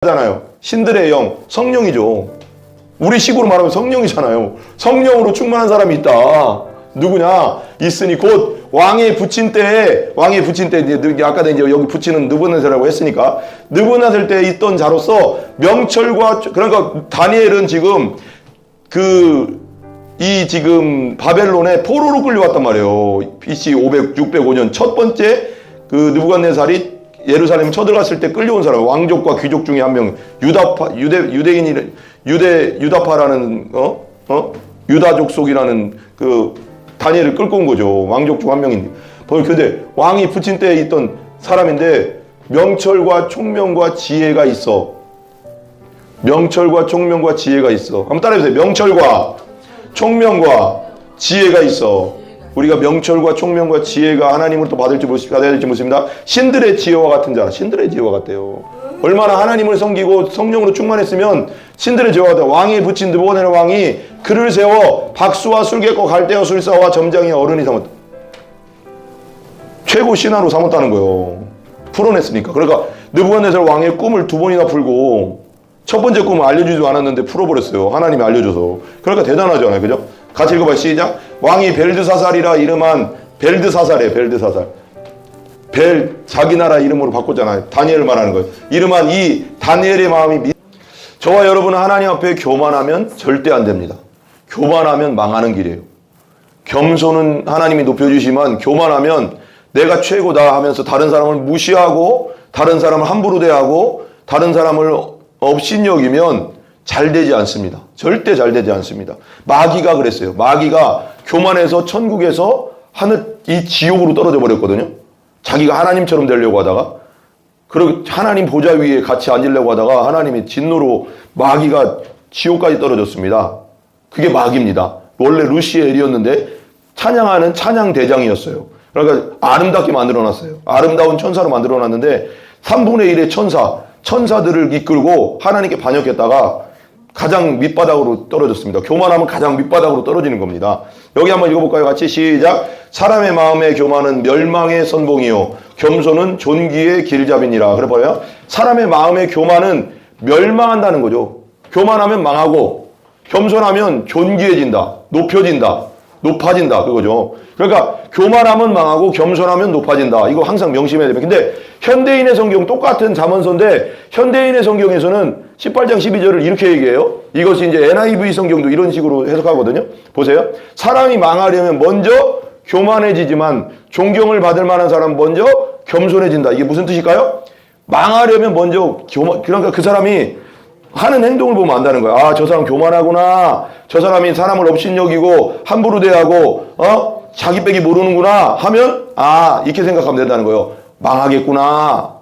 잖아요. 신들의 영, 성령이죠. 우리 식으로 말하면 성령이잖아요. 성령으로 충만한 사람이 있다. 누구냐? 있으니 곧 왕이 붙인 때에 아까 이제 여기 붙이는 느부갓네살이라고 했으니까 느부갓네살 때에 있던 자로서 명철과 그러니까 다니엘은 지금 지금 바벨론에 포로로 끌려왔단 말이에요. BC 605년 첫 번째 느부갓네살이 예루살렘 쳐들어갔을 때 끌려온 사람, 왕족과 귀족 중에 한 명, 유다파라는 유다족 속이라는 다니엘을 끌고 온 거죠. 왕족 중 한 명인데. 근데 왕이 붙인 때에 있던 사람인데 명철과 총명과 지혜가 있어. 명철과 총명과 지혜가 있어. 한번 따라해보세요. 명철과 총명과 지혜가 있어. 우리가 명철과 총명과 지혜가 하나님으로부터 받아야 될지 모릅니다. 신들의 지혜와 같은 자, 신들의 지혜와 같대요. 얼마나 하나님을 섬기고 성령으로 충만했으면 신들의 지혜와 같아요. 왕이 붙인 느부갓네살 왕이 그를 세워 박수와 술객과 갈대와 술사와 점장이 어른이 삼았다. 최고 신하로 삼았다는 거예요. 풀어냈으니까. 그러니까 느부갓네살 왕의 꿈을 두 번이나 풀고 첫 번째 꿈은 알려주지도 않았는데 풀어버렸어요. 하나님이 알려줘서. 그러니까 대단하잖아요. 그죠? 같이 읽어봐요. 시작. 왕이 벨드사살이라 이름한 벨드사살이에요. 벨드사살. 자기 나라 이름으로 바꿨잖아요. 다니엘을 말하는 거예요. 이름한 이 다니엘의 마음이 저와 여러분은 하나님 앞에 교만하면 절대 안 됩니다. 교만하면 망하는 길이에요. 겸손은 하나님이 높여주시지만 교만하면 내가 최고다 하면서 다른 사람을 무시하고 다른 사람을 함부로 대하고 다른 사람을 업신여기면 잘 되지 않습니다. 절대 잘 되지 않습니다. 마귀가 그랬어요. 마귀가 교만해서 천국에서 이 지옥으로 떨어져 버렸거든요. 자기가 하나님처럼 되려고 하다가 그리고 하나님 보좌 위에 같이 앉으려고 하다가 하나님이 진노로 마귀가 지옥까지 떨어졌습니다. 그게 마귀입니다. 원래 루시엘이었는데 찬양하는 찬양 대장이었어요. 그러니까 아름답게 만들어놨어요. 아름다운 천사로 만들어놨는데 3분의 1의 천사들을 이끌고 하나님께 반역했다가 가장 밑바닥으로 떨어졌습니다. 교만하면 가장 밑바닥으로 떨어지는 겁니다. 여기 한번 읽어볼까요? 같이 시작. 사람의 마음의 교만은 멸망의 선봉이요 겸손은 존귀의 길잡이니라. 그래 봐요. 사람의 마음의 교만은 멸망한다는 거죠. 교만하면 망하고 겸손하면 존귀해진다. 높아진다. 그거죠. 그러니까 교만하면 망하고 겸손하면 높아진다. 이거 항상 명심해야 됩니다. 근데 현대인의 성경 똑같은 잠언서인데 현대인의 성경에서는 18장 12절을 이렇게 얘기해요. 이것이 이제 NIV 성경도 이런 식으로 해석하거든요. 보세요. 사람이 망하려면 먼저 교만해지지만 존경을 받을 만한 사람은 먼저 겸손해진다. 이게 무슨 뜻일까요? 망하려면 먼저 그러니까 그 사람이 하는 행동을 보면 안다는 거야. 아, 저 사람 교만하구나. 저 사람이 사람을 업신여기고 함부로 대하고 자기 빼기 모르는구나 하면 이렇게 생각하면 된다는 거예요. 망하겠구나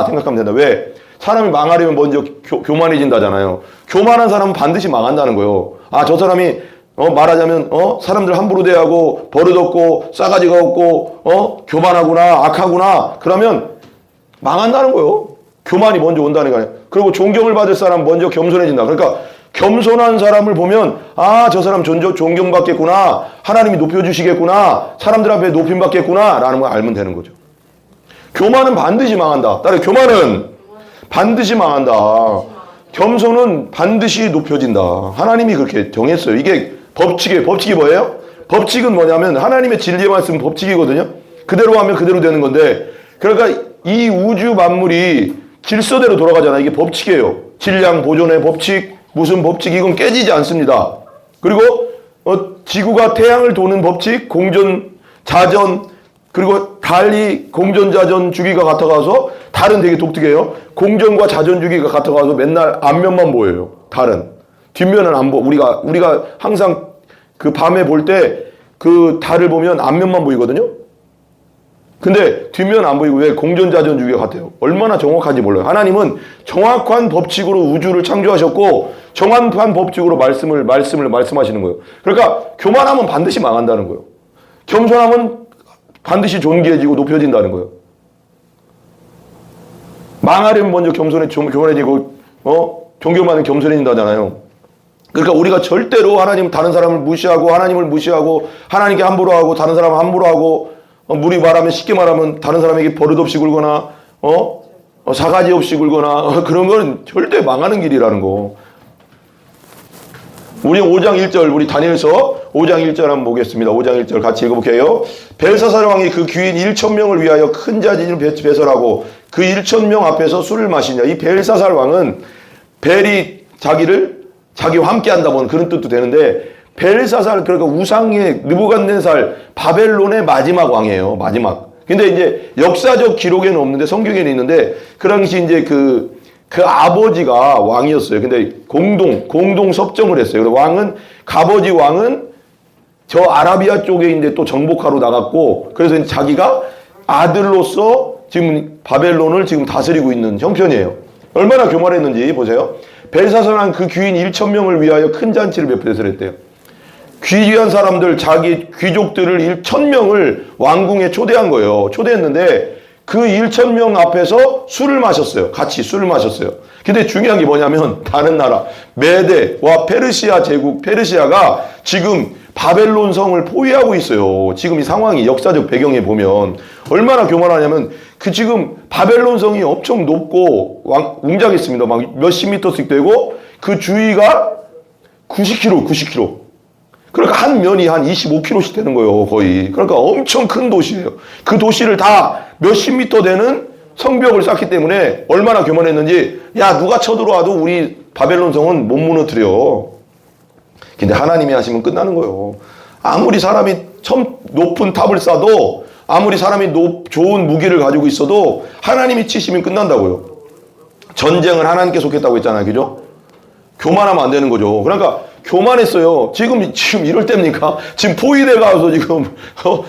생각하면 된다. 왜? 사람이 망하려면 먼저 교만해진다잖아요. 교만한 사람은 반드시 망한다는 거예요. 저 사람이 말하자면 사람들 함부로 대하고 버릇없고 싸가지가 없고 교만하구나 악하구나 그러면 망한다는 거예요. 교만이 먼저 온다는 거예요. 그리고 존경을 받을 사람 먼저 겸손해진다. 그러니까 겸손한 사람을 보면 저 사람 존경받겠구나. 하나님이 높여주시겠구나. 사람들 앞에 높임받겠구나 라는 걸 알면 되는 거죠. 교만은 반드시 망한다. 따라서 교만은 반드시 망한다. 겸손은 반드시 높여진다. 하나님이 그렇게 정했어요. 이게 법칙이 뭐예요? 법칙은 뭐냐면 하나님의 진리의 말씀 법칙이거든요. 그대로 하면 그대로 되는 건데 그러니까 이 우주 만물이 질서대로 돌아가잖아. 이게 법칙이에요. 질량 보존의 법칙, 무슨 법칙 이건 깨지지 않습니다. 그리고 지구가 태양을 도는 법칙, 공전, 자전 그리고 달리 공전, 자전 주기가 같아가서 달은 되게 독특해요. 공전과 자전 주기가 같아가서 맨날 앞면만 보여요. 달은 뒷면은 안 보여. 우리가 항상 그 밤에 볼 때 그 달을 보면 앞면만 보이거든요. 근데 뒷면 안 보이고 왜 공전자전 주기가 같아요? 얼마나 정확한지 몰라요. 하나님은 정확한 법칙으로 우주를 창조하셨고 정확한 법칙으로 말씀을 말씀하시는 거예요. 그러니까 교만하면 반드시 망한다는 거예요. 겸손하면 반드시 존귀해지고 높여진다는 거예요. 망하려면 먼저 교만해지고 존경받으면 겸손해진다잖아요. 그러니까 우리가 절대로 다른 사람을 무시하고 하나님을 무시하고 하나님께 함부로 하고 다른 사람을 함부로 하고 쉽게 말하면 다른 사람에게 버릇없이 굴거나 사가지 없이 굴거나 그런 건 절대 망하는 길이라는 거. 우리 5장 1절, 우리 다니엘서 5장 1절 한번 보겠습니다. 5장 1절 같이 읽어볼게요. 벨사살 왕이 그 귀인 1,000명을 위하여 큰 자진을 배설하고 그 1,000명 앞에서 술을 마시냐. 이 벨사살 왕은 벨이 자기와 함께 한다면 그런 뜻도 되는데, 벨사살, 그러니까 우상의 느부갓네살, 바벨론의 마지막 왕이에요. 마지막. 근데 이제 역사적 기록에는 없는데 성경에는 있는데, 그 당시 이제 그 아버지가 왕이었어요. 근데 공동 섭정을 했어요. 그래서 아버지 왕은 저 아라비아 쪽에 이제 또 정복하러 나갔고, 그래서 이제 자기가 아들로서 지금 바벨론을 지금 다스리고 있는 형편이에요. 얼마나 교만했는지 보세요. 벨사살은 그 귀인 1,000명을 위하여 큰 잔치를 배설했대요. 귀한 사람들, 자기 귀족들을 1,000명을 왕궁에 초대한 거예요. 초대했는데 그 1,000명 앞에서 술을 마셨어요. 같이 술을 마셨어요. 근데 중요한 게 뭐냐면, 다른 나라 메데와 페르시아 제국, 페르시아가 지금 바벨론 성을 포위하고 있어요. 지금 이 상황이 역사적 배경에 보면 얼마나 교만하냐면, 그 지금 바벨론 성이 엄청 높고 웅장했습니다. 막 몇십 미터씩 되고 그 주위가 90km. 그러니까 한 면이 한 25km씩 되는 거예요, 거의. 그러니까 엄청 큰 도시예요. 그 도시를 다 몇십 미터 되는 성벽을 쌓기 때문에 얼마나 교만했는지, 야, 누가 쳐들어와도 우리 바벨론 성은 못 무너뜨려. 근데 하나님이 하시면 끝나는 거예요. 아무리 사람이 높은 탑을 쌓아도, 아무리 사람이 좋은 무기를 가지고 있어도 하나님이 치시면 끝난다고요. 전쟁을 하나님께 속했다고 했잖아요. 그죠? 교만하면 안 되는 거죠. 그러니까 교만했어요. 지금 이럴 때입니까? 지금 포위해 가서 지금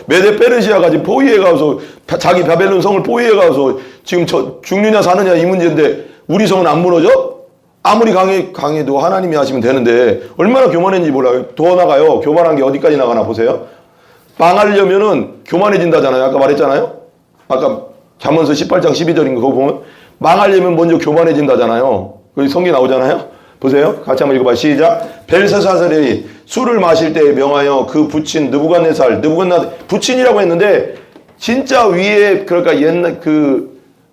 메데 페르시아가 지금 포위해 가서 자기 바벨론 성을 포위해 가서 지금 죽느냐 사느냐 이 문제인데, 우리 성은 안 무너져? 아무리 강해도 하나님이 하시면 되는데 얼마나 교만했는지 몰라요. 더 나가요. 교만한 게 어디까지 나가나 보세요. 망하려면은 교만해진다잖아요. 아까 말했잖아요. 아까 잠언서 18장 12절인 거 보면 망하려면 먼저 교만해진다잖아요. 거기 성경 나오잖아요. 보세요. 같이 한번 읽어봐. 시작. 벨사살이 술을 마실 때에 명하여 그 부친 느부갓네살, 부친이라고 했는데 진짜 위에, 그러니까 옛날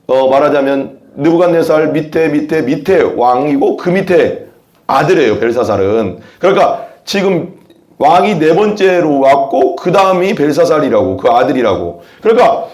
말하자면 느부갓네살 밑에 왕이고 그 밑에 아들이에요. 벨사살은. 그러니까 지금 왕이 네 번째로 왔고 그 다음이 벨사살이라고, 그 아들이라고. 그러니까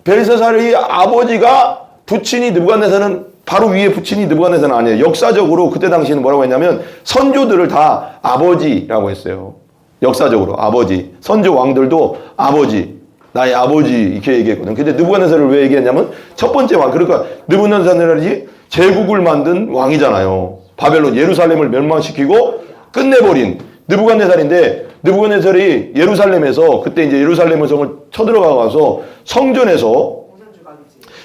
벨사살의 아버지가 부친이 느부갓네살은 바로 위에 부친이 느부갓네살은 아니에요. 역사적으로 그때 당시에는 뭐라고 했냐면 선조들을 다 아버지라고 했어요. 역사적으로 아버지. 선조 왕들도 아버지, 나의 아버지 이렇게 얘기했거든. 근데 느부갓네살을 왜 얘기했냐면 첫 번째 왕, 그러니까 느부갓네살이 제국을 만든 왕이잖아요. 바벨론 예루살렘을 멸망시키고 끝내버린 느부갓네살인데, 느부갓네살이 예루살렘에서 그때 이제 예루살렘 성을 쳐들어가서 성전에서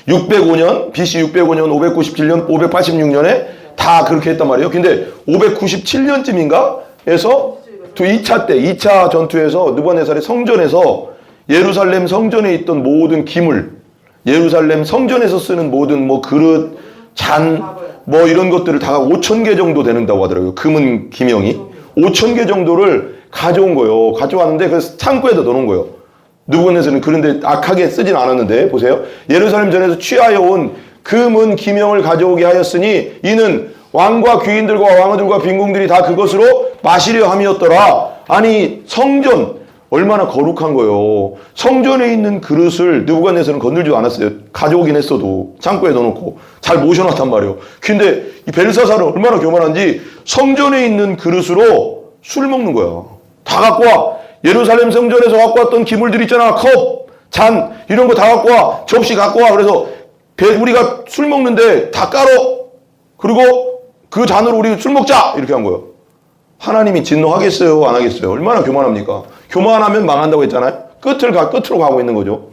605년, BC 605년, 597년, 586년에 다 그렇게 했단 말이에요. 근데 597년쯤인가? 에서 2차 전투에서 느부갓네살이 성전에서 예루살렘 성전에 있던 모든 기물, 예루살렘 성전에서 쓰는 모든 뭐 그릇, 잔, 뭐 이런 것들을 다 5,000개 정도 되는다고 하더라고요. 금은 기명이. 5,000개 정도를 가져온 거예요. 가져왔는데 그래서 창고에다 넣어놓은 거예요. 느부갓네살은 그런데 악하게 쓰진 않았는데, 보세요. 예루살렘 전에서 취하여 온 금은 기명을 가져오게 하였으니 이는 왕과 귀인들과 왕들과 빈궁들이 다 그것으로 마시려 함이었더라. 아니, 성전 얼마나 거룩한 거예요. 성전에 있는 그릇을 느부갓네살은 건들지도 않았어요. 가져오긴 했어도 창고에 넣어놓고 잘 모셔놨단 말이에요. 근데 이 벨사살은 얼마나 교만한지 성전에 있는 그릇으로 술을 먹는 거야. 다 갖고 와. 예루살렘 성전에서 갖고 왔던 기물들 있잖아. 컵, 잔 이런 거 다 갖고 와. 접시 갖고 와. 그래서 우리가 술 먹는데 다 깔어. 그리고 그 잔으로 우리 술 먹자. 이렇게 한 거예요. 하나님이 진노하겠어요? 안 하겠어요? 얼마나 교만합니까? 교만하면 망한다고 했잖아요. 끝으로 가고 있는 거죠.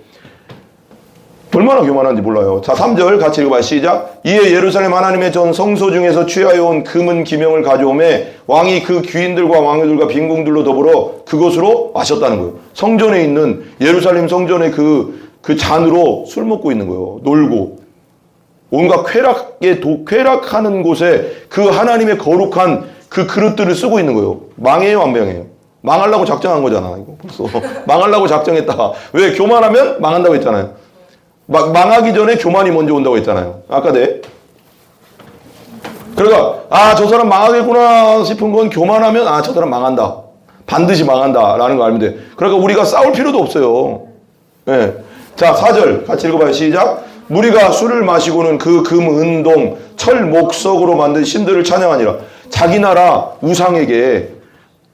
얼마나 교만한지 몰라요. 자, 3절 같이 읽어봐. 시작. 이에 예루살렘 하나님의 전 성소 중에서 취하여 온 금은 기명을 가져오매 왕이 그 귀인들과 왕들과 빈궁들로 더불어 그것으로 마셨다는 거예요. 성전에 있는 예루살렘 성전의 그 잔으로 술 먹고 있는 거예요. 놀고. 온갖 쾌락하는 곳에 그 하나님의 거룩한 그 그릇들을 쓰고 있는 거예요. 망해요, 안 망해요? 망하려고 작정한 거잖아. 이거 벌써 망하려고 작정했다. 왜? 교만하면 망한다고 했잖아요. 망하기 전에 교만이 먼저 온다고 했잖아요. 아까 네. 그러니까 저 사람 망하겠구나 싶은 건 교만하면 저 사람 망한다. 반드시 망한다라는 거 알면 돼. 그러니까 우리가 싸울 필요도 없어요. 네. 자, 4절 같이 읽어봐요. 시작. 무리가 술을 마시고는 그 금, 은, 동, 철, 목석으로 만든 신들을 찬양하니라. 자기 나라 우상에게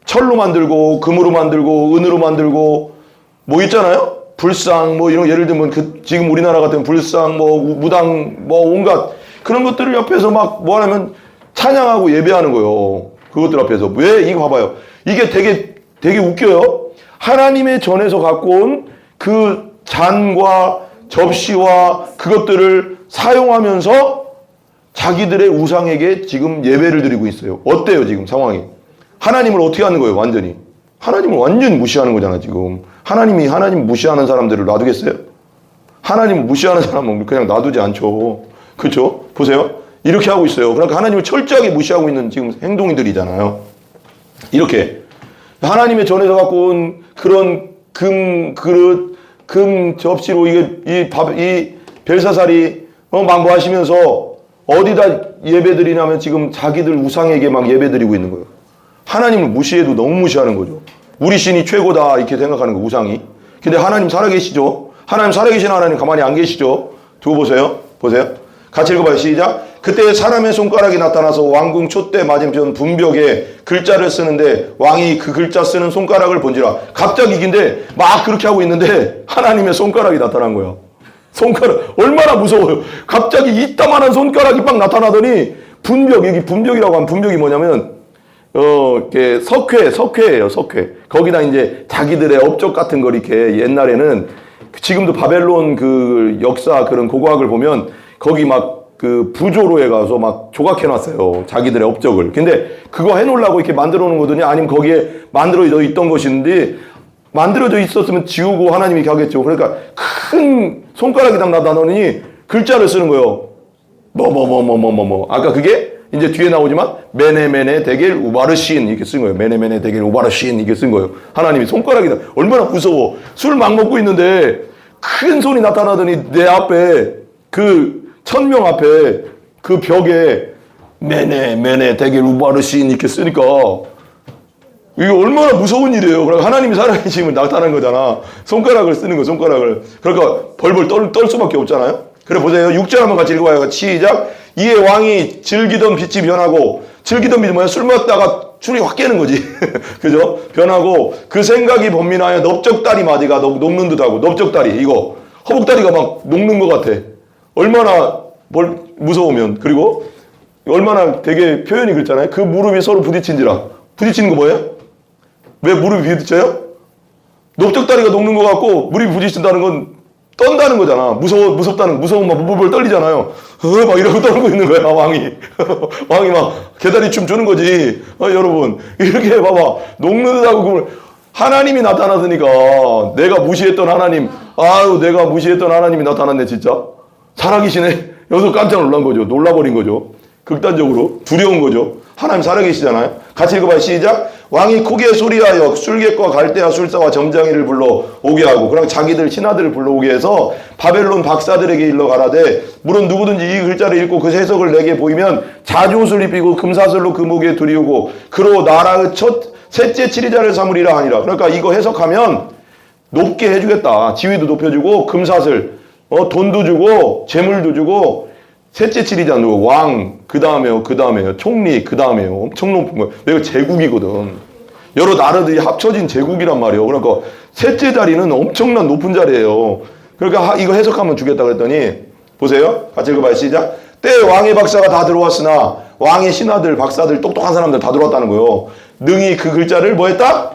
철로 만들고 금으로 만들고 은으로 만들고 뭐 있잖아요. 불상 뭐 이런 예를 들면 지금 우리나라 같은 불상 뭐 무당 뭐 온갖 그런 것들을 옆에서 막 뭐 하냐면 찬양하고 예배하는 거예요. 그것들 앞에서 왜 이거 봐봐요. 이게 되게 웃겨요. 하나님의 전에서 갖고 온 그 잔과 접시와 그것들을 사용하면서 자기들의 우상에게 지금 예배를 드리고 있어요. 어때요 지금 상황이? 하나님을 어떻게 하는 거예요 완전히? 하나님을 완전히 무시하는 거잖아 지금. 하나님 무시하는 사람들을 놔두겠어요? 하나님 무시하는 사람은 그냥 놔두지 않죠. 그렇죠? 보세요. 이렇게 하고 있어요. 그러니까 하나님을 철저하게 무시하고 있는 지금 행동들이잖아요. 이렇게 하나님의 전에서 갖고 온 그런 금 그릇, 금 접시로 이 벨사살이 막 뭐 하시면서 어디다 예배드리냐면 지금 자기들 우상에게 막 예배드리고 있는 거예요. 하나님을 무시해도 너무 무시하는 거죠. 우리 신이 최고다 이렇게 생각하는 거 우상이. 근데 하나님 살아계시죠? 하나님 살아계신 하나님 가만히 안 계시죠? 두고 보세요. 같이 읽어봐요. 시작. 그때 사람의 손가락이 나타나서 왕궁 촛대 맞은편 분벽에 글자를 쓰는데 왕이 그 글자 쓰는 손가락을 본지라. 갑자기 근데 막 그렇게 하고 있는데 하나님의 손가락이 나타난 거야. 손가락 얼마나 무서워요. 갑자기 이따만한 손가락이 막 나타나더니 분벽, 여기 분벽이라고 하면 분벽이 뭐냐면 이렇게 석회예요. 거기다 이제 자기들의 업적 같은 거 이렇게 옛날에는 지금도 바벨론 그 역사 그런 고고학을 보면 거기 막 그 부조로에 가서 막 조각해놨어요. 자기들의 업적을. 근데 그거 해놓으려고 이렇게 만들어 놓은 거더니 아니면 거기에 만들어져 있던 것인데 만들어져 있었으면 지우고 하나님이 이렇게 하겠죠. 그러니까 큰 손가락이 딱 나타나더니 글자를 쓰는 거예요. 아까 그게 이제 뒤에 나오지만 메네 데겔 우바르신 이렇게 쓴 거예요. 메네 데겔 우바르신 이렇게 쓴 거예요. 하나님이 손가락이다. 얼마나 무서워. 술 막 먹고 있는데 큰 손이 나타나더니 내 앞에 그 천명 앞에 그 벽에 메네 데겔 우바르신 이렇게 쓰니까 이게 얼마나 무서운 일이에요. 그러니까 하나님이 살아계심을 나타난 거잖아. 손가락을 쓰는 거, 손가락을. 그러니까 벌벌 떨 수밖에 없잖아요. 그래 보세요. 6절 한번 같이 읽어봐요. 시작. 이에 왕이 즐기던 빛이 변하고, 즐기던 빛이 뭐야? 술 먹다가 술이 확 깨는 거지. 그죠? 변하고, 그 생각이 번민하여 넓적다리 마디가 녹는 듯하고, 넓적다리, 이거. 허벅다리가 막 녹는 것 같아. 얼마나 무서우면. 그리고 얼마나 되게 표현이 그렇잖아요. 그 무릎이 서로 부딪힌지라. 부딪히는 거 뭐예요? 왜 무릎이 부딪혀요? 넓적다리가 녹는 것 같고, 무릎이 부딪힌다는 건 떤다는 거잖아. 무섭다는, 무서운 막 물벌 떨리잖아요. 막 이러고 떨고 있는 거야, 왕이. 왕이 막 개다리 춤 추는 거지. 여러분. 이렇게 봐봐. 녹는 듯하고 그걸 하나님이 나타나서니까 내가 무시했던 하나님, 내가 무시했던 하나님이 나타났네, 진짜. 살아계시네. 여기서 깜짝 놀란 거죠. 놀라버린 거죠. 극단적으로. 두려운 거죠. 하나님 살아계시잖아요. 같이 읽어봐요. 시작. 왕이 크게 소리하여 술객과 갈대아 술사와 점장이를 불러 오게 하고, 그럼 자기들 신하들을 불러오게 해서 바벨론 박사들에게 일러 가라되, 물론 누구든지 이 글자를 읽고 그 해석을 내게 보이면 자주옷을 입히고 금사슬로 그 목에 두리우고 그로 나라의 셋째 치리자를 삼으리라 하니라. 그러니까 이거 해석하면 높게 해주겠다. 지위도 높여주고 금사슬, 돈도 주고 재물도 주고, 셋째 치리자 누구? 왕, 그 다음에요. 총리, 그 다음에요. 엄청 높은 거예요. 내가 제국이거든. 여러 나라들이 합쳐진 제국이란 말이에요. 그러니까 셋째 자리는 엄청난 높은 자리예요. 그러니까 이거 해석하면 주겠다 그랬더니, 보세요. 같이 읽어봐요. 시작. 때에 왕의 박사가 다 들어왔으나 왕의 신하들, 박사들, 똑똑한 사람들 다 들어왔다는 거예요. 능히 그 글자를 뭐 했다?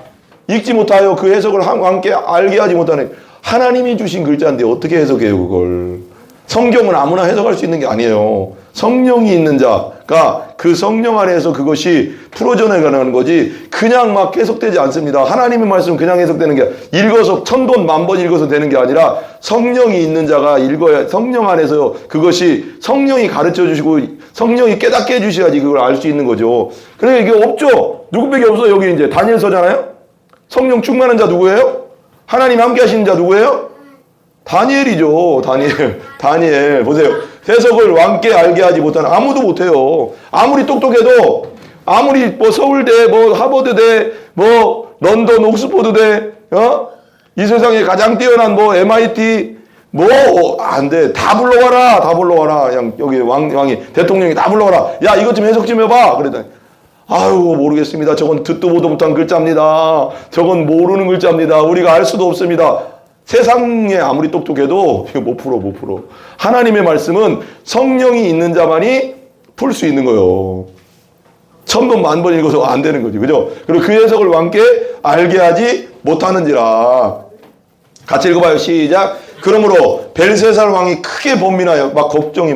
읽지 못하여 그 해석을 왕께 알게 하지 못하는, 하나님이 주신 글자인데 어떻게 해석해요 그걸. 성경은 아무나 해석할 수 있는 게 아니에요. 성령이 있는 자가 그 성령 안에서 그것이 풀어져 나가는 거지 그냥 막 해석되지 않습니다. 하나님의 말씀은 그냥 해석되는 게, 읽어서 1000번 10,000번 읽어서 되는 게 아니라 성령이 있는 자가 읽어야, 성령 안에서 그것이 성령이 가르쳐 주시고 성령이 깨닫게 해주셔야지 그걸 알 수 있는 거죠. 그러니까 이게 없죠. 누구밖에 없어요. 여기 이제 다니엘서잖아요. 성령 충만한 자 누구예요? 하나님 함께 하시는 자 누구예요? 다니엘이죠. 다니엘. 보세요. 해석을 왕께 알게 하지 못하는 아무도 못해요. 아무리 똑똑해도 아무리 뭐 서울대, 뭐 하버드대, 뭐 런던 옥스퍼드대, 이 세상에 가장 뛰어난 뭐 MIT 뭐 안 돼. 다 불러와라. 그냥 여기 왕이 대통령이 다 불러와라. 야, 이것 좀 해석 좀 해봐. 그랬더니 아유, 모르겠습니다. 저건 듣도 보도 못한 글자입니다. 저건 모르는 글자입니다. 우리가 알 수도 없습니다. 세상에 아무리 똑똑해도 이거 못 풀어. 하나님의 말씀은 성령이 있는 자만이 풀 수 있는 거예요. 1000번, 10,000번 읽어서 안 되는 거지. 그죠? 그리고 그 해석을 왕께 알게 하지 못하는지라. 같이 읽어봐요. 시작. 그러므로 벨세살 왕이 크게 번민하여 막 걱정이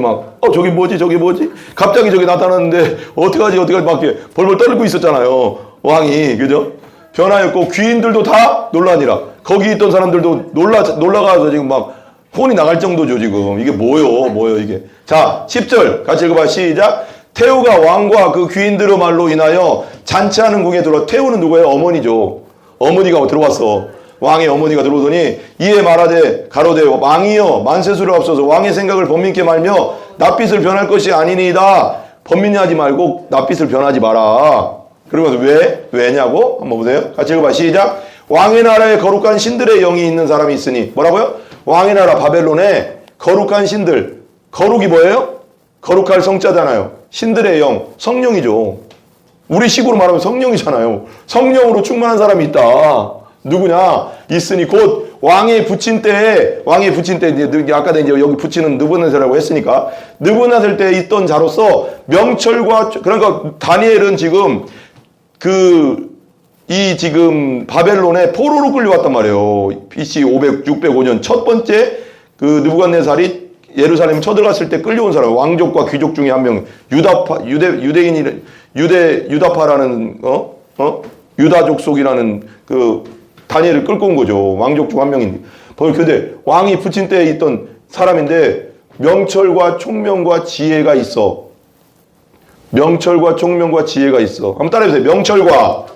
저기 뭐지? 갑자기 저기 나타났는데 어떡하지? 막 이렇게 벌벌 떨고 있었잖아요. 왕이. 그죠? 변하였고 귀인들도 다 놀라니라. 거기 있던 사람들도 놀라가서 지금 막 혼이 나갈 정도죠, 지금. 이게 뭐요, 이게. 자, 10절 같이 읽어봐. 시작. 태우가 왕과 그 귀인들의 말로 인하여 잔치하는 궁에 들어. 태우는 누구예요? 어머니죠. 어머니가 들어왔어. 왕의 어머니가 들어오더니 이에 말하되 가로되 왕이여 만세수를 앞서서 왕의 생각을 번민케 말며 낯빛을 변할 것이 아니니이다. 번민하지 말고 낯빛을 변하지 마라. 그러면서 왜냐고? 한번 보세요. 같이 읽어봐. 시작. 왕의 나라에 거룩한 신들의 영이 있는 사람이 있으니. 뭐라고요? 왕의 나라 바벨론에 거룩한 신들. 거룩이 뭐예요? 거룩할 성자잖아요. 신들의 영, 성령이죠. 우리 식으로 말하면 성령이잖아요. 성령으로 충만한 사람이 있다. 누구냐? 있으니 곧 왕의 부친 때에 아까 이제 여기 부친은 느부갓네살이라고 했으니까 느부갓네살 때에 있던 자로서 명철과, 그러니까 다니엘은 지금 지금 바벨론에 포로로 끌려왔단 말이에요. BC 605년 첫 번째 그 느부갓네살이 예루살렘 쳐들어갔을 때 끌려온 사람, 왕족과 귀족 중에 한 명, 유다파라는 유다족 속이라는 그 다니엘을 끌고 온 거죠. 왕족 중 한 명인데. 근데 왕이 부친 때에 있던 사람인데 명철과 총명과 지혜가 있어. 명철과 총명과 지혜가 있어. 한번 따라해보세요. 명철과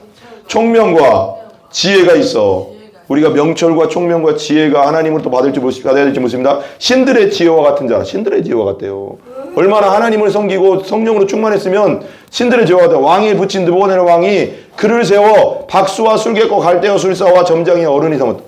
총명과 지혜가 있어. 우리가 명철과 총명과 지혜가 하나님으로부터 받아야 될지 모릅니다. 신들의 지혜와 같은 자. 신들의 지혜와 같대요. 얼마나 하나님을 섬기고 성령으로 충만했으면 신들의 지혜와 같다. 왕이 붙인 느부갓네살 왕이 그를 세워 박수와 술객과 갈대어 술사와 점장이 어른이 삼았다.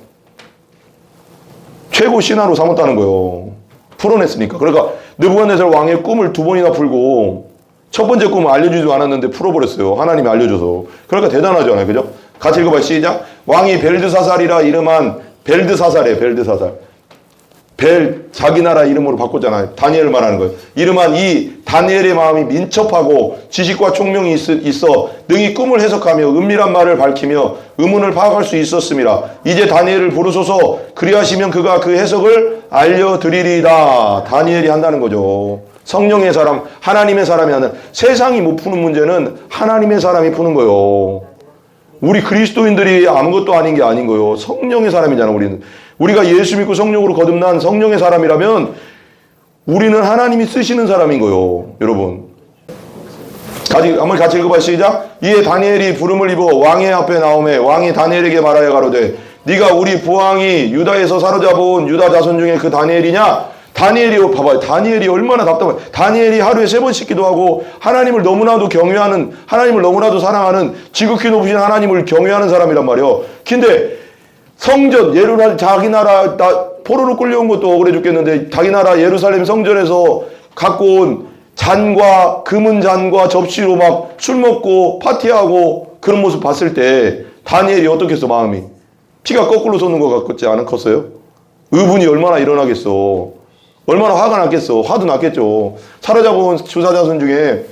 최고 신하로 삼았다는 거예요. 풀어냈으니까. 그러니까 느부갓네살 왕의 꿈을 2번이나 풀고 첫 번째 꿈을 알려주지도 않았는데 풀어버렸어요. 하나님이 알려줘서. 그러니까 대단하잖아요. 그죠? 같이 읽어봐요. 시작. 왕이 벨드사살이라 이름한 벨드사살이에요. 자기 나라 이름으로 바꿨잖아요. 다니엘을 말하는 거예요. 이름한 이 다니엘의 마음이 민첩하고 지식과 총명이 있어 능히 꿈을 해석하며 은밀한 말을 밝히며 의문을 파악할 수 있었음이라. 이제 다니엘을 부르소서. 그리하시면 그가 그 해석을 알려드리리이다. 다니엘이 한다는 거죠. 성령의 사람, 하나님의 사람이 하는, 세상이 못 푸는 문제는 하나님의 사람이 푸는 거예요. 우리 그리스도인들이 아무것도 아닌 게 아닌 거예요. 성령의 사람이잖아. 우리가 예수 믿고 성령으로 거듭난 성령의 사람이라면 우리는 하나님이 쓰시는 사람인 거예요. 여러분, 한번 같이 읽어봐요. 시작. 이에 다니엘이 부름을 입어 왕의 앞에 나오매 왕이 다니엘에게 말하여 가로되 네가 우리 부왕이 유다에서 사로잡아온 유다 자손 중에 그 다니엘이냐? 다니엘이, 봐봐요. 다니엘이 얼마나 답답해. 다니엘이 하루에 3번씩 기도하고 하나님을 너무나도 경외하는, 하나님을 너무나도 사랑하는, 지극히 높으신 하나님을 경외하는 사람이란 말이에요. 근데 성전, 예루살렘, 자기 나라, 포로로 끌려온 것도 억울해 죽겠는데 자기 나라 예루살렘 성전에서 갖고 온 잔과 금은 잔과 접시로 막 술 먹고 파티하고 그런 모습 봤을 때 다니엘이 어떻겠어? 마음이 피가 거꾸로 솟는 것 같지 않겠어요? 의분이 얼마나 일어나겠어. 얼마나 화가 났겠어. 화도 났겠죠. 사로잡아온 주사자손 중에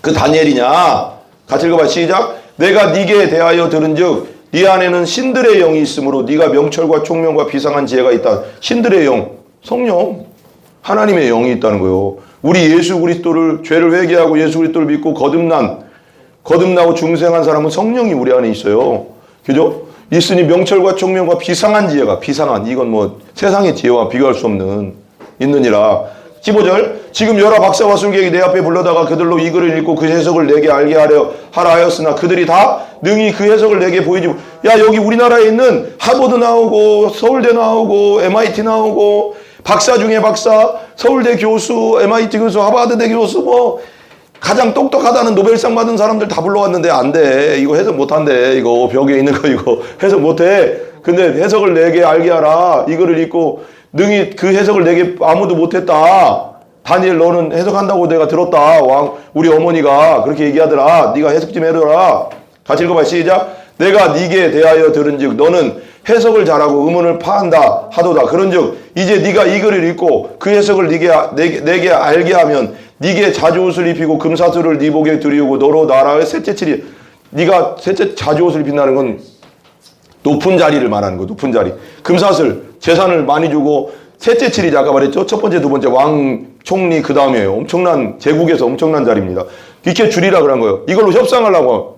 그 다니엘이냐? 같이 읽어봐. 시작. 내가 네게 대하여 들은즉 네 안에는 신들의 영이 있으므로 네가 명철과 총명과 비상한 지혜가 있다. 신들의 영, 성령, 하나님의 영이 있다는 거예요. 우리 예수 그리스도를, 죄를 회개하고 예수 그리스도를 믿고 거듭나고 중생한 사람은 성령이 우리 안에 있어요. 그죠? 있으니 명철과 총명과 비상한 지혜가, 비상한, 이건 뭐 세상의 지혜와 비교할 수 없는 있느니라. 15절 지금 여러 박사와 술객이 내 앞에 불러다가 그들로 이 글을 읽고 그 해석을 내게 알게 하라 하였으나 그들이 다 능히 그 해석을 내게 보이지 야 여기 우리나라에 있는 하버드 나오고 서울대 나오고 MIT 나오고 박사 중에 박사 서울대 교수 MIT 교수 하버드대 교수 뭐 가장 똑똑하다는 노벨상 받은 사람들 다 불러왔는데 안 돼. 이거 해석 못한대. 이거 벽에 있는 거 이거 해석 못해. 근데 해석을 내게 알게 하라. 이거를 읽고 능히 그 해석을 내게 아무도 못했다. 다니엘 너는 해석한다고 내가 들었다. 우리 어머니가 그렇게 얘기하더라. 네가 해석 좀 해줘라. 같이 읽어봐. 시작. 내가 네게 대하여 들은즉 너는 해석을 잘하고 의문을 파한다 하도다. 그런즉 이제 네가 이 글을 읽고 그 해석을 내게 알게 하면 네게 자주옷을 입히고 금사슬을 네 목에 들이우고 너로 나라의 셋째 치리. 네가 셋째 자주옷을 입힌다는 건 높은 자리를 말하는 거. 높은 자리. 금사슬 재산을 많이 주고 셋째 칠이지 아까 말했죠. 첫 번째 두 번째 왕 총리 그 다음이에요. 엄청난 제국에서 엄청난 자리입니다. 이렇게 줄이라 그런 거예요. 이걸로 협상하려고.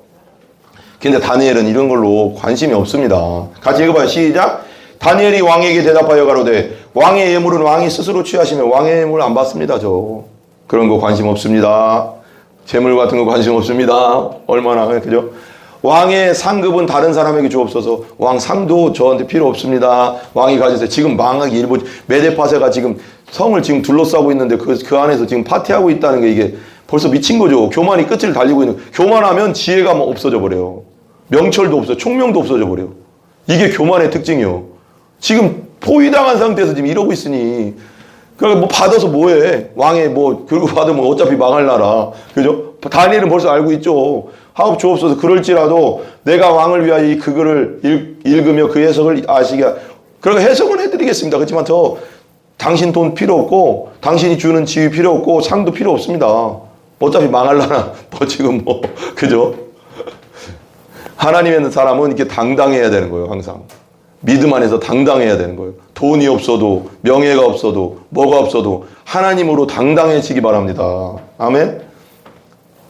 근데 다니엘은 이런 걸로 관심이 없습니다. 같이 읽어봐요. 시작. 다니엘이 왕에게 대답하여 가로되 왕의 예물은 왕이 스스로 취하시면 왕의 예물 안 받습니다. 저 그런 거 관심 없습니다. 재물 같은 거 관심 없습니다. 얼마나 그죠? 왕의 상급은 다른 사람에게 주옵소서. 왕 상도 저한테 필요 없습니다. 왕이 가지세요. 지금 망하기 일부 메데파세가 지금 성을 지금 둘러싸고 있는데 그 안에서 지금 파티하고 있다는 게 이게 벌써 미친 거죠. 교만이 끝을 달리고 있는. 교만하면 지혜가 뭐 없어져 버려요. 명철도 없어, 총명도 없어져 버려요. 이게 교만의 특징이요. 지금 포위당한 상태에서 지금 이러고 있으니 그러니까 뭐 받아서 뭐해? 왕의 뭐 그리고 받으면 어차피 망할 나라, 그죠? 다니엘은 벌써 알고 있죠. 하옵 주옵소서. 그럴지라도 내가 왕을 위하여 이 그 글을 읽으며 그 해석을 아시게. 그러니까 해석은 해드리겠습니다. 그렇지만 당신 돈 필요 없고 당신이 주는 지위 필요 없고 상도 필요 없습니다. 어차피 망할라나 뭐 지금 뭐 그죠? 하나님의 사람은 이렇게 당당해야 되는 거예요. 항상 믿음 안에서 당당해야 되는 거예요. 돈이 없어도 명예가 없어도 뭐가 없어도 하나님으로 당당해지기 바랍니다. 아멘.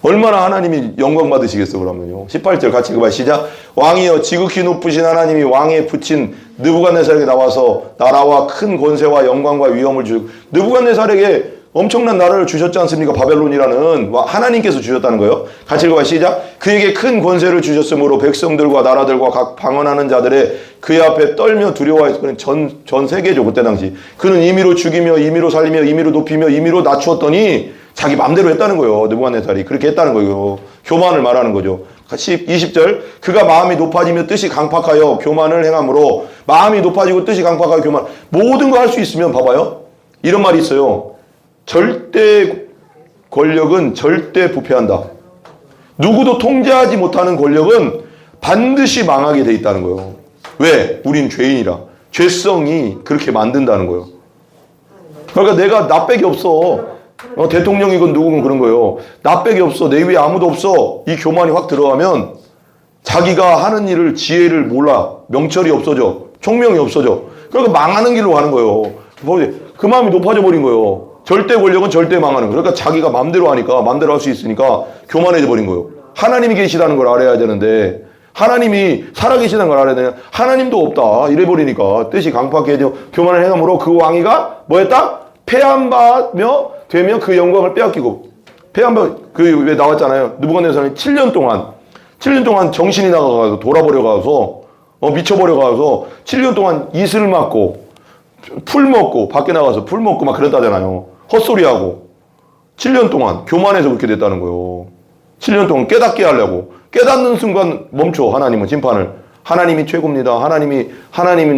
얼마나 하나님이 영광 받으시겠어 그러면요. 18절 같이 읽어봐요. 시작. 왕이여 지극히 높으신 하나님이 왕에 붙인 느부갓네살에게 나와서 나라와 큰 권세와 영광과 위엄을 주시고 느부갓네살에게 엄청난 나라를 주셨지 않습니까? 바벨론이라는 하나님께서 주셨다는 거예요. 같이 읽어봐요. 시작. 그에게 큰 권세를 주셨으므로 백성들과 나라들과 각 방언하는 자들의 그의 앞에 떨며 두려워해서 그는 전 세계죠. 그때 당시. 그는 임의로 죽이며 임의로 살리며 임의로 높이며 임의로 낮추었더니 자기 맘대로 했다는 거예요. 느부갓네살이 그렇게 했다는 거예요. 교만을 말하는 거죠. 20절 그가 마음이 높아지며 뜻이 강팍하여 교만을 행함으로 마음이 높아지고 뜻이 강팍하여 교만 모든 거 할 수 있으면 봐봐요. 이런 말이 있어요. 절대 권력은 절대 부패한다. 누구도 통제하지 못하는 권력은 반드시 망하게 돼 있다는 거예요. 왜? 우린 죄인이라. 죄성이 그렇게 만든다는 거예요. 그러니까 내가 나밖에 없어. 대통령이건 누구건 그런 거예요. 나밖에 없어. 내 위에 아무도 없어. 이 교만이 확 들어가면 자기가 하는 일을 지혜를 몰라. 명철이 없어져. 총명이 없어져. 그러니까 망하는 길로 가는 거예요. 그 마음이 높아져 버린 거예요. 절대 권력은 절대 망하는 거예요. 그러니까 자기가 맘대로 하니까 맘대로 할 수 있으니까 교만해져 버린 거예요. 하나님이 계시다는 걸 알아야 되는데 하나님이 살아계시다는 걸 알아야 되냐. 하나님도 없다. 이래버리니까 뜻이 강팍해져 교만을 행함으로 그 왕이가 뭐 했다? 폐한바며 되며 그 영광을 빼앗기고 폐한바 왜 나왔잖아요. 느부갓네살이 7년 동안 정신이 나가서 돌아버려가서 미쳐버려가서 7년 동안 이슬 맞고 풀 먹고 밖에 나가서 풀 먹고 막 그랬다잖아요. 헛소리하고 7년 동안 교만해서 그렇게 됐다는 거예요. 7년 동안 깨닫게 하려고 깨닫는 순간 멈춰. 하나님은 심판을. 하나님이 최고입니다. 하나님이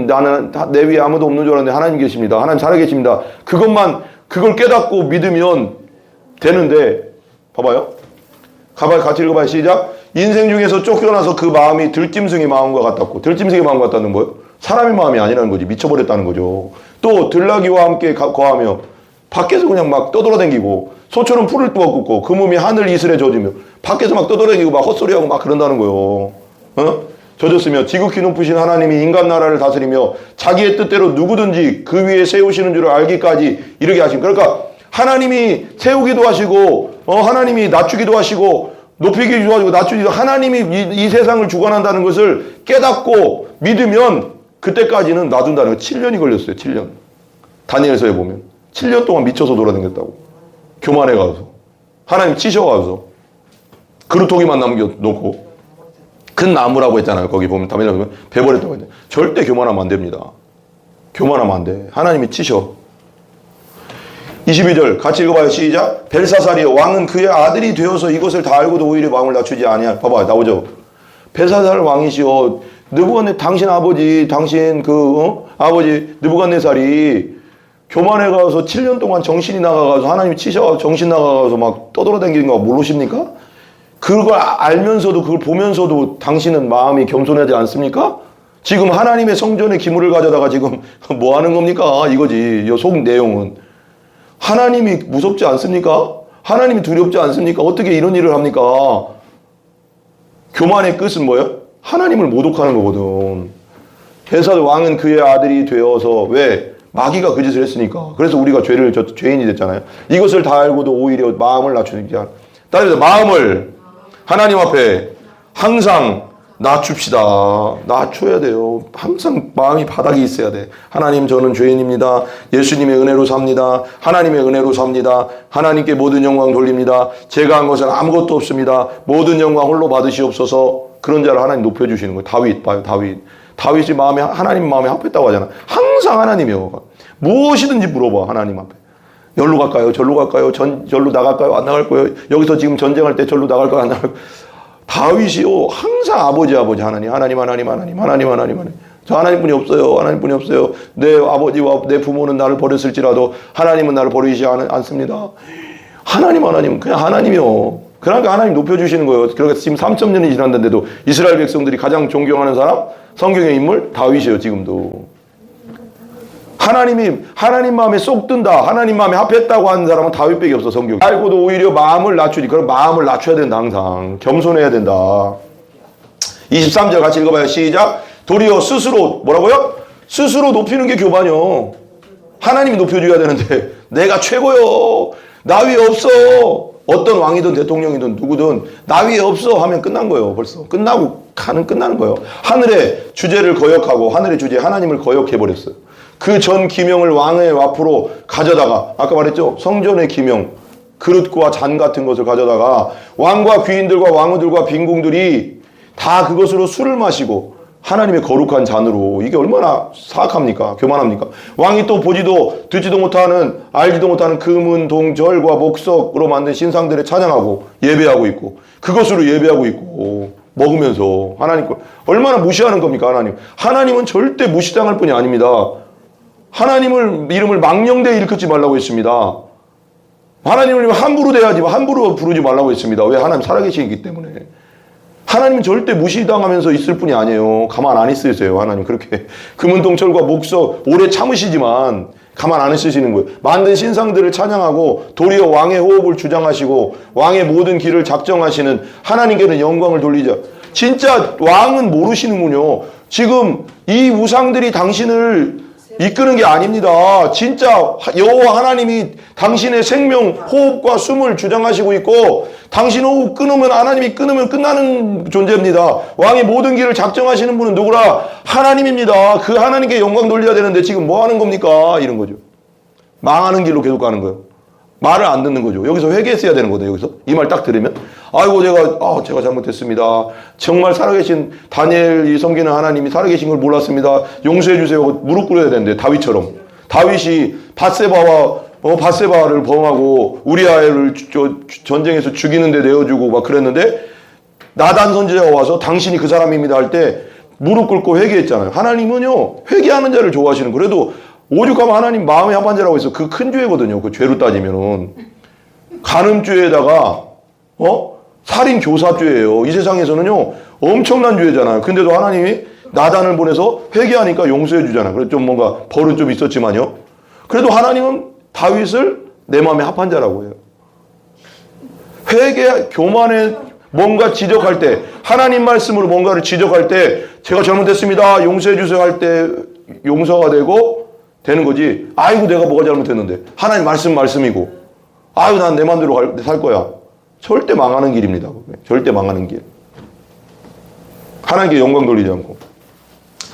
나는 내 위에 아무도 없는 줄 알았는데 하나님 계십니다. 하나님 살아계십니다. 그걸 깨닫고 믿으면 되는데 봐봐요. 같이 읽어봐요. 시작. 인생 중에서 쫓겨나서 그 마음이 들짐승의 마음과 같았고 들짐승의 마음 같다는 거예요. 사람의 마음이 아니라는 거지. 미쳐버렸다는 거죠. 또 들나귀와 함께 거하며 밖에서 그냥 막 떠돌아다니고 소처럼 풀을 뚜어 굽고 그 몸이 하늘 이슬에 젖으며 밖에서 막 떠돌아다니고 막 헛소리하고 막 그런다는 거예요. 젖었으며 지극히 높으신 하나님이 인간 나라를 다스리며 자기의 뜻대로 누구든지 그 위에 세우시는 줄을 알기까지 이르게 하심. 그러니까 하나님이 세우기도 하시고 하나님이 낮추기도 하시고 높이기도 하시고 낮추기도 하나님이 이 세상을 주관한다는 것을 깨닫고 믿으면 그때까지는 놔둔다는 거예요. 7년이 걸렸어요. 7년. 다니엘서에 보면 7년 동안 미쳐서 돌아다녔다고. 교만해 가서. 하나님 치셔가서. 그루터기만 남겨놓고. 큰 나무라고 했잖아요. 거기 보면 담에다 보면 배버렸다고 했잖아요. 절대 교만하면 안 됩니다. 교만하면 안 돼. 하나님이 치셔. 22절 같이 읽어봐요. 시작. 벨사살이여 왕은 그의 아들이 되어서 이것을 다 알고도 오히려 마음을 낮추지 아니할. 봐봐 나오죠. 벨사살 왕이시여 느부갓네 당신 아버지 당신 아버지 느부갓네살이 교만해 가서 7년 동안 정신이 나가가서 하나님이 치셔가지고 정신 나가가서 막 떠돌아다니는 거 모르십니까? 그걸 알면서도 그걸 보면서도 당신은 마음이 겸손하지 않습니까? 지금 하나님의 성전의 기물을 가져다가 지금 뭐 하는 겁니까? 이거지. 이 속 내용은. 하나님이 무섭지 않습니까? 하나님이 두렵지 않습니까? 어떻게 이런 일을 합니까? 교만의 끝은 뭐예요? 하나님을 모독하는 거거든. 벨사살 왕은 그의 아들이 되어서 왜? 마귀가 그 짓을 했으니까. 그래서 우리가 죄인이 됐잖아요. 이것을 다 알고도 오히려 마음을 낮추지 않아. 따라서 마음을 하나님 앞에 항상 낮춥시다. 낮춰야 돼요. 항상 마음이 바닥에 있어야 돼. 하나님 저는 죄인입니다. 예수님의 은혜로 삽니다. 하나님의 은혜로 삽니다. 하나님께 모든 영광 돌립니다. 제가 한 것은 아무것도 없습니다. 모든 영광 홀로 받으시옵소서. 그런 자를 하나님 높여주시는 거예요. 다윗 봐요. 다윗이 하나님 마음에 합했다고 하잖아. 항상 하나님이요. 무엇이든지 물어봐. 하나님 앞에. 여기로 갈까요? 절로 갈까요? 절로 나갈까요? 안 나갈 거예요? 여기서 지금 전쟁할 때 절로 나갈까요? 안 나갈까요? 다윗이요. 항상 아버지 하나님. 저 하나님뿐이 없어요. 내 아버지와 내 부모는 나를 버렸을지라도 하나님은 나를 버리지 않습니다. 하나님 그냥 하나님이요. 그러니까 하나님 높여주시는 거예요. 그러니까 지금 3,000년이 지났는데도 이스라엘 백성들이 가장 존경하는 사람 성경의 인물 다윗이에요. 지금도. 하나님 마음에 쏙 든다. 하나님 마음에 합했다고 하는 사람은 다윗밖에 없어. 성경에. 알고도 오히려 마음을 낮추지. 그럼 마음을 낮춰야 된다. 항상 겸손해야 된다. 23절 같이 읽어봐요. 시작. 도리어 스스로 뭐라고요? 스스로 높이는 게 교만이요. 하나님이 높여줘야 되는데 내가 최고요. 나 위에 없어. 어떤 왕이든 대통령이든 누구든 나 위에 없어 하면 끝난 거예요. 벌써 끝나는 거예요. 하늘의 주제를 거역하고 하늘의 주제 하나님을 거역해버렸어요. 그 전 기명을 왕의 앞으로 가져다가 아까 말했죠. 성전의 기명 그릇과 잔 같은 것을 가져다가 왕과 귀인들과 왕후들과 빈궁들이 다 그것으로 술을 마시고 하나님의 거룩한 잔으로 이게 얼마나 사악합니까? 교만합니까? 왕이 또 보지도 듣지도 못하는 알지도 못하는 금은 동절과 목석으로 만든 신상들에 찬양하고 예배하고 있고 그것으로 예배하고 있고 먹으면서 하나님 거 얼마나 무시하는 겁니까? 하나님은 절대 무시당할 뿐이 아닙니다. 하나님을 이름을 망령되이 일컫지 말라고 했습니다. 하나님을 함부로 대하지 함부로 부르지 말라고 했습니다. 왜? 하나님 살아계시기 때문에. 하나님은 절대 무시당하면서 있을 뿐이 아니에요. 가만 안 있으세요. 하나님 그렇게 금은동철과 목석 오래 참으시지만 가만 안 있으시는 거예요. 만든 신상들을 찬양하고 도리어 왕의 호흡을 주장하시고 왕의 모든 길을 작정하시는 하나님께는 영광을 돌리자. 진짜 왕은 모르시는군요. 지금 이 우상들이 당신을 이끄는 게 아닙니다. 진짜 여호와 하나님이 당신의 생명, 호흡과 숨을 주장하시고 있고 당신 호흡 끊으면 하나님이 끊으면 끝나는 존재입니다. 왕의 모든 길을 작정하시는 분은 누구라? 하나님입니다. 그 하나님께 영광 돌려야 되는데 지금 뭐 하는 겁니까? 이런 거죠. 망하는 길로 계속 가는 거예요. 말을 안 듣는 거죠. 여기서 회개했어야 되는 거죠. 여기서 이 말 딱 들으면 아이고 제가 잘못했습니다. 정말 살아계신 다니엘이 섬기는 하나님이 살아계신 걸 몰랐습니다. 용서해 주세요. 무릎 꿇어야 되는데 다윗처럼 다윗이 밧세바를 범하고 우리아를 전쟁에서 죽이는데 내어주고 막 그랬는데 나단 선지자가 와서 당신이 그 사람입니다 할 때 무릎 꿇고 회개했잖아요. 하나님은요 회개하는 자를 좋아하시는 그래도 오죽하면 하나님 마음에 합한 자라고 해서 그 큰 죄거든요. 그 죄로 따지면은 간음죄에다가 살인 교사죄예요. 이 세상에서는요 엄청난 죄잖아요. 근데도 하나님이 나단을 보내서 회개하니까 용서해 주잖아요. 그래서 좀 뭔가 벌은 좀 있었지만요. 그래도 하나님은 다윗을 내 마음에 합한 자라고 해요. 교만에 뭔가 지적할 때 하나님 말씀으로 뭔가를 지적할 때 제가 잘못했습니다. 용서해 주세요 할 때 용서가 되는 거지. 아이고 내가 뭐가 잘못했는데 하나님 말씀이고 아이고 난 내 마음대로 살 거야. 절대 망하는 길입니다. 절대 망하는 길. 하나님께 영광 돌리지 않고.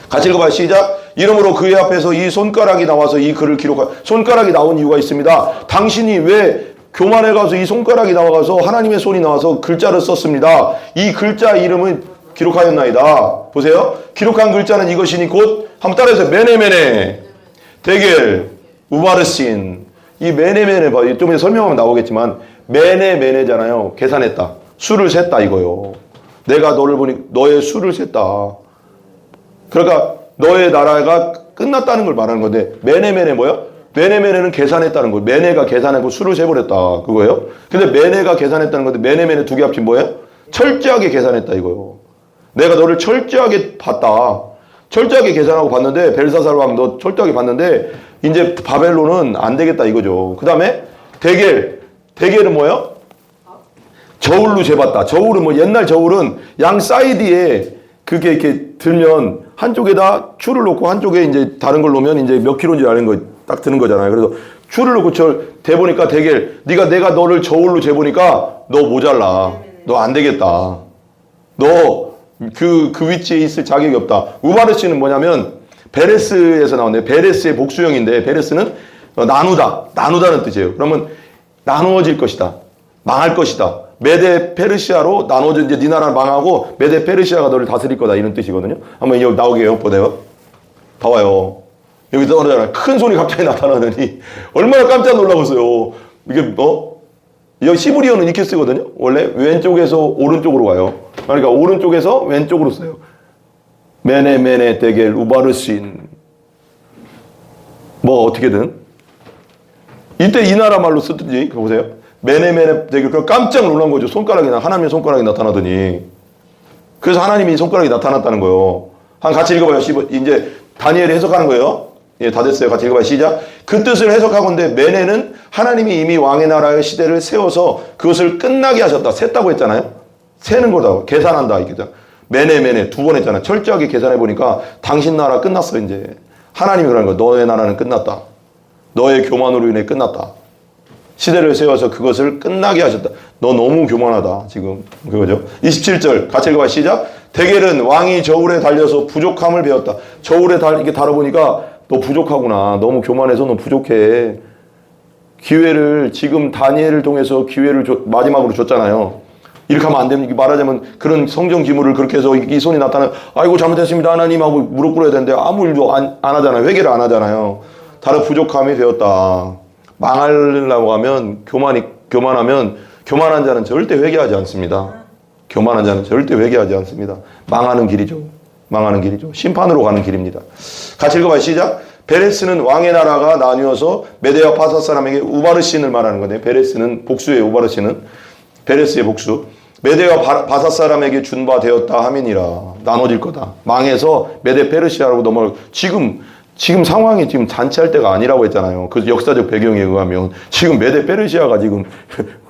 같이 읽어봐요. 시작. 이러므로 그의 앞에서 이 손가락이 나와서 이 글을 손가락이 나온 이유가 있습니다. 당신이 왜 교만해 가서 이 손가락이 나와가서 하나님의 손이 나와서 글자를 썼습니다. 이 글자 이름은 기록하였나이다. 보세요. 기록한 글자는 이것이니 곧 한번 따라해서 메네메네 데겔 우바르신. 이 메네메네 봐. 좀 이따 설명하면 나오겠지만 메네메네잖아요. 계산했다. 수를 셌다 이거요. 내가 너를 보니 너의 수를 셌다. 그러니까 너의 나라가 끝났다는 걸 말하는 건데 메네메네 뭐야? 메네메네는 계산했다는 거예요. 메네가 계산하고 수를 세버렸다 그거예요. 근데 메네가 계산했다는 건데 메네메네 두 개 합친 뭐예요? 철저하게 계산했다 이거예요. 내가 너를 철저하게 봤다. 철저하게 계산하고 봤는데 벨사살 왕 너 철저하게 봤는데 이제 바벨론은 안 되겠다 이거죠. 그 다음에 데겔은 뭐예요? 저울로 재봤다. 저울은 뭐 옛날 저울은 양 사이드에 그게 이렇게 들면 한쪽에다 추를 놓고 한쪽에 이제 다른 걸 놓으면 이제 몇 킬로인지 아는 거 딱 드는 거잖아요. 그래서 추를 놓고 대보니까 데겔 내가 너를 저울로 재보니까 너 모자라. 너 안 되겠다. 너 그 위치에 있을 자격이 없다. 우바르시는 뭐냐면 베레스에서 나왔네요. 베레스의 복수형인데 베레스는 나누다는 뜻이에요. 그러면 나누어질 것이다. 망할 것이다. 메데 페르시아로 나눠져 이제 네 나라를 망하고 메데 페르시아가 너를 다스릴 거다 이런 뜻이거든요. 한번 여기 나오게요. 보세요. 봐봐요. 여기 떠오르잖아요. 큰 손이 갑자기 나타나더니 얼마나 깜짝 놀라겠어요. 이게 여기 시브리어는 이렇게 쓰거든요. 원래 왼쪽에서 오른쪽으로 가요. 그러니까 오른쪽에서 왼쪽으로 써요. 메네 데겔 우바르신 뭐 어떻게든 이때 이 나라 말로 쓰든지 보세요. 메네 데겔 그 깜짝 놀란 거죠. 하나님의 손가락이 나타나더니 그래서 하나님이 손가락이 나타났다는 거예요. 같이 읽어봐요. 이제 다니엘이 해석하는 거예요. 예, 다 됐어요. 같이 읽어봐요. 시작. 그 뜻을 해석하건대 메네는 하나님이 이미 왕의 나라의 시대를 세워서 그것을 끝나게 하셨다. 셌다고 했잖아요. 세는 거다. 계산한다. 이게 메네 두 번 했잖아요. 철저하게 계산해 보니까 당신 나라 끝났어. 이제 하나님이 그러는 거예요. 너의 나라는 끝났다. 너의 교만으로 인해 끝났다. 시대를 세워서 그것을 끝나게 하셨다. 너 너무 교만하다. 지금 그거죠. 27절 같이 읽어봐요. 시작. 데겔은 왕이 저울에 달려서 부족함을 배웠다. 저울에 이렇게 달아보니까 너 부족하구나. 너무 교만해서 너 부족해. 기회를 지금 다니엘을 통해서 기회를 마지막으로 줬잖아요. 이렇게 하면 안 됩니다. 말하자면 그런 성경 기물을 그렇게 해서 이 손이 나타나면 아이고 잘못했습니다 하나님 하고 무릎 꿇어야 되는데 아무 일도 안 하잖아요. 회개를 안 하잖아요. 다른 부족함이 되었다. 망하려고 하면 교만한 자는 절대 회개하지 않습니다. 교만한 자는 절대 회개하지 않습니다. 망하는 길이죠. 심판으로 가는 길입니다. 같이 읽어봐요. 시작. 베레스는 왕의 나라가 나뉘어서 메대와 파사 사람에게 우바르신을 말하는 건데 베레스는 복수예요. 우바르신은 베레스의 복수. 메대와 바사 사람에게 준 바 되었다 함이니라. 나눠질 거다. 망해서 메대 페르시아로 넘어갈. 지금 상황이 지금 잔치할 때가 아니라고 했잖아요. 그 역사적 배경에 의하면 지금 메대 페르시아가 지금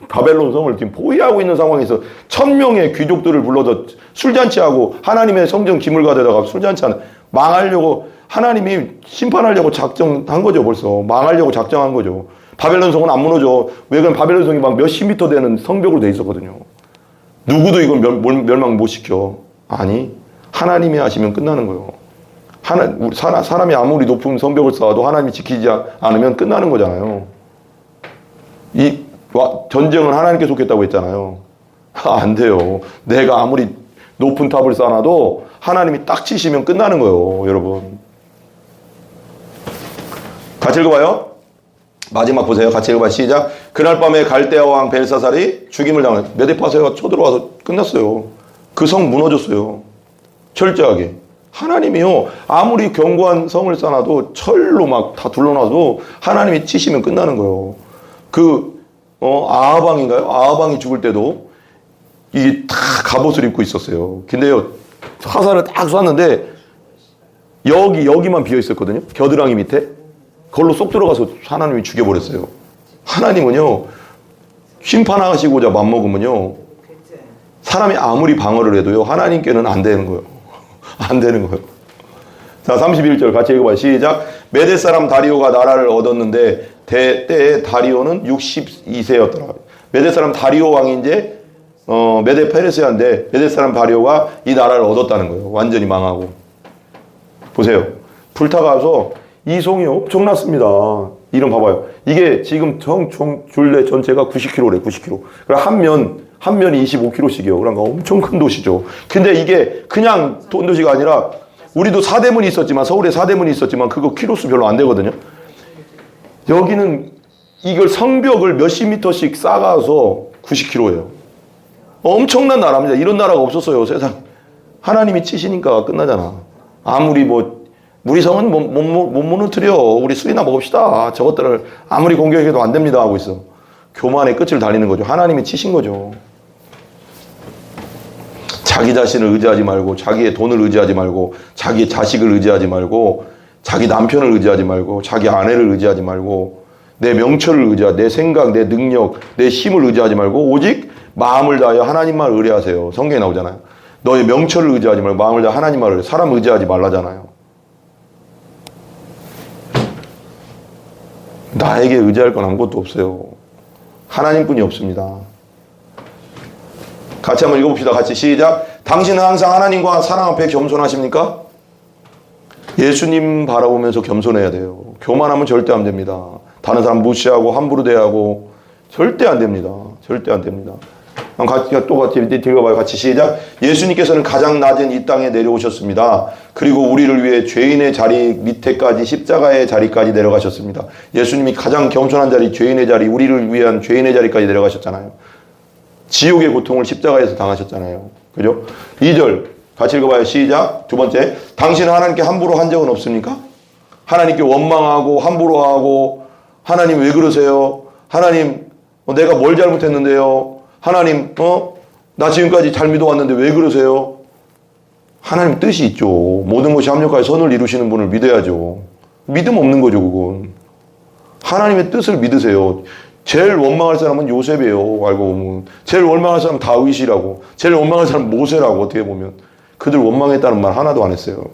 바벨론 성을 지금 포위하고 있는 상황에서 1000명의 귀족들을 불러서 술잔치하고 하나님의 성전 기물가에다가 술잔치하는 망하려고 하나님이 심판하려고 작정한 거죠. 벌써 망하려고 작정한 거죠. 바벨론 성은 안 무너져. 왜 그럼 바벨론 성이 막 몇십 미터 되는 성벽으로 돼 있었거든요. 누구도 이걸 멸망 못 시켜. 아니 하나님이 하시면 끝나는 거예요. 사람이 아무리 높은 성벽을 쌓아도 하나님이 지키지 않으면 끝나는 거잖아요. 전쟁은 하나님께 속했다고 했잖아요. 안 돼요. 내가 아무리 높은 탑을 쌓아놔도 하나님이 딱 치시면 끝나는 거예요. 여러분. 같이 읽어봐요. 마지막 보세요. 같이 읽어봐요. 시작. 그날 밤에 갈대아 왕 벨사살이 죽임을 당한 메데파세가 쳐들어와서 끝났어요. 그 성 무너졌어요. 철저하게. 하나님이요. 아무리 견고한 성을 쌓아도 철로 막 다 둘러놔도 하나님이 치시면 끝나는 거예요. 아하방인가요? 아하방이 죽을 때도 이게 다 갑옷을 입고 있었어요. 근데요, 화살을 딱 쐈는데 여기만 비어 있었거든요. 겨드랑이 밑에. 그걸로 쏙 들어가서 하나님이 죽여버렸어요. 하나님은요, 심판하시고자 맘먹으면요, 사람이 아무리 방어를 해도요, 하나님께는 안 되는 거예요. 안 되는 거예요. 자, 31절 같이 읽어봐요. 시작. 메대 사람 다리오가 나라를 얻었는데 때에 다리오는 62세였더라. 메대 사람 다리오 왕이 이제 메대 페르시아인데 메대 사람 다리오가 이 나라를 얻었다는 거예요. 완전히 망하고. 보세요. 불타가서 이송이 엄청났습니다. 이름 봐봐요. 이게 지금 줄레 전체가 90km래, 90km. 그럼 한 면이 25km씩이요. 그러니까 엄청 큰 도시죠. 근데 이게 그냥 도시가 아니라 우리도 사대문이 있었지만, 서울에 사대문이 있었지만 그거 키로수 별로 안 되거든요. 여기는 이걸 성벽을 몇십 미터씩 쌓아서 90km예요. 엄청난 나라입니다. 이런 나라가 없었어요, 세상. 하나님이 치시니까 끝나잖아. 아무리 우리 성은 못 무너뜨려. 우리 술이나 먹읍시다. 저것들을 아무리 공격해도 안 됩니다 하고 있어. 교만의 끝을 달리는 거죠. 하나님이 치신 거죠. 자기 자신을 의지하지 말고, 자기의 돈을 의지하지 말고, 자기의 자식을 의지하지 말고, 자기 남편을 의지하지 말고, 자기 아내를 의지하지 말고, 내 명철을 의지하지, 내 생각, 내 능력, 내 힘을 의지하지 말고, 오직 마음을 다하여 하나님만 의뢰하세요. 성경에 나오잖아요. 너의 명철을 의지하지 말고 마음을 다하여 하나님만 의뢰. 사람 의지하지 말라잖아요. 나에게 의지할 건 아무것도 없어요. 하나님뿐이 없습니다. 같이 한번 읽어봅시다. 같이 시작. 당신은 항상 하나님과 사랑 앞에 겸손하십니까? 예수님 바라보면서 겸손해야 돼요. 교만하면 절대 안 됩니다. 다른 사람 무시하고 함부로 대하고 절대 안 됩니다. 절대 안 됩니다. 같이 읽어봐요. 같이 시작. 예수님께서는 가장 낮은 이 땅에 내려오셨습니다. 그리고 우리를 위해 죄인의 자리 밑에까지 십자가의 자리까지 내려가셨습니다. 예수님이 가장 겸손한 자리, 죄인의 자리, 우리를 위한 죄인의 자리까지 내려가셨잖아요. 지옥의 고통을 십자가에서 당하셨잖아요. 그죠? 2절 같이 읽어봐요. 시작. 두 번째. 당신은 하나님께 함부로 한 적은 없습니까? 하나님께 원망하고 함부로 하고 하나님 왜 그러세요? 하나님 내가 뭘 잘못했는데요? 하나님 나 지금까지 잘 믿어왔는데 왜 그러세요? 하나님 뜻이 있죠. 모든 것이 합력하여 선을 이루시는 분을 믿어야죠. 믿음 없는 거죠, 그건. 하나님의 뜻을 믿으세요. 제일 원망할 사람은 요셉이에요. 알고 보면. 제일 원망할 사람은 다윗이라고. 제일 원망할 사람은 모세라고. 어떻게 보면. 그들 원망했다는 말 하나도 안 했어요.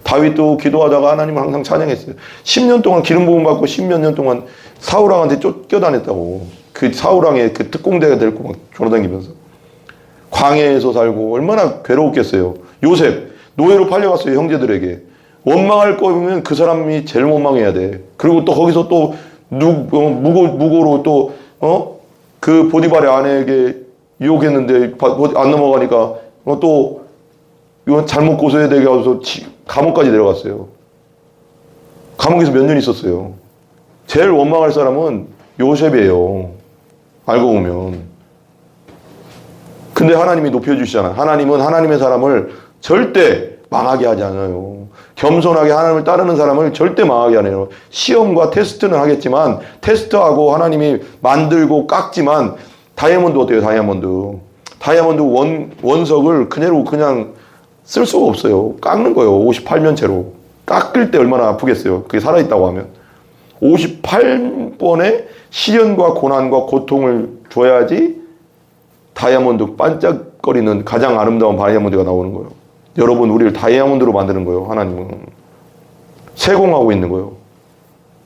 다윗도 기도하다가 하나님을 항상 찬양했어요. 10년 동안 기름 부음 받고 10몇 년 동안 사울왕한테 쫓겨다녔다고. 그 사울왕의 그 특공대가 데리고 막 돌아다니면서. 광야에서 살고 얼마나 괴로웠겠어요. 요셉 노예로 팔려갔어요. 형제들에게. 원망할 거면 그 사람이 제일 원망해야 돼. 그리고 또 거기서 또 무고로 또 그 보디발의 아내에게 유혹했는데 안 넘어가니까 또 이건 잘못 고소해야 되게 하면서 감옥까지 내려갔어요. 감옥에서 몇 년 있었어요. 제일 원망할 사람은 요셉이에요. 알고 보면. 근데 하나님이 높여주시잖아요. 하나님은 하나님의 사람을 절대 망하게 하지 않아요. 겸손하게 하나님을 따르는 사람을 절대 망하게 안 해요. 시험과 테스트는 하겠지만 테스트하고 하나님이 만들고 깎지만 다이아몬드 어때요? 다이아몬드 원석을 그대로 그냥 쓸 수가 없어요. 깎는 거예요. 58면체로. 깎을 때 얼마나 아프겠어요. 그게 살아있다고 하면. 58번의 시련과 고난과 고통을 줘야지 다이아몬드 반짝거리는 가장 아름다운 다이아몬드가 나오는 거예요. 여러분, 우리를 다이아몬드로 만드는 거예요. 하나님은. 세공하고 있는 거예요.